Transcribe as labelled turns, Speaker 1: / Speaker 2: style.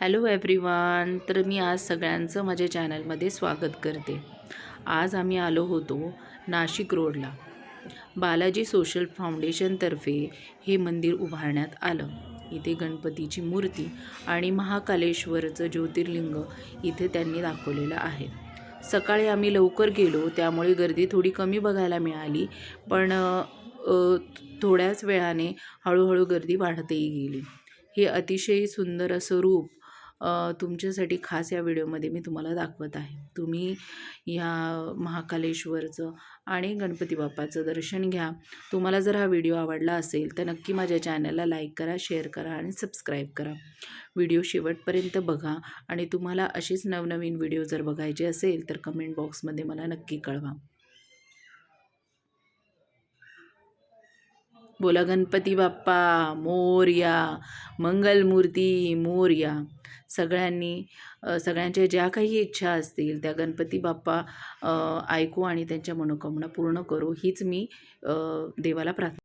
Speaker 1: Hello everyone. तर मी आज सगळ्यांचं माझ्या चॅनलमध्ये स्वागत करते. आज आम्ही आलो होतो नाशिक रोडला. बालाजी सोशल फाउंडेशनतर्फे हे मंदिर उभारण्यात आलं. इथे गणपतीची मूर्ती आणि महाकालेश्वरचं ज्योतिर्लिंग इथे त्यांनी दाखवलेलं आहे. सकाळी आम्ही लवकर गेलो त्यामुळे गर्दी थोडी कमी बघायला मिळाली, पण थोड्याच वेळाने हळूहळू गर्दी वाढतही गेली. हे अतिशय सुंदर असं रूप तुमच्यासाठी खास या व्हिडिओमध्ये मी तुम्हाला दाखवत आहे. तुम्ही ह्या महाकालेश्वरचं आणि गणपती बाप्पाचं दर्शन घ्या. तुम्हाला जर हा व्हिडिओ आवडला असेल तर नक्की माझ्या चॅनलला लाईक करा, शेअर करा आणि सबस्क्राईब करा. व्हिडिओ शेवटपर्यंत बघा आणि तुम्हाला अशीच नवनवीन व्हिडिओ जर बघायचे असेल तर कमेंट बॉक्समध्ये मला नक्की कळवा. बोला गणपती बाप्पा मोरया, मंगलमूर्ती मोरया. सगळ्यांच्या ज्या काही इच्छा असतील त्या गणपती बाप्पा ऐकू आणि त्यांच्या मनोकामना पूर्ण करू हीच मी देवाला प्रार्थना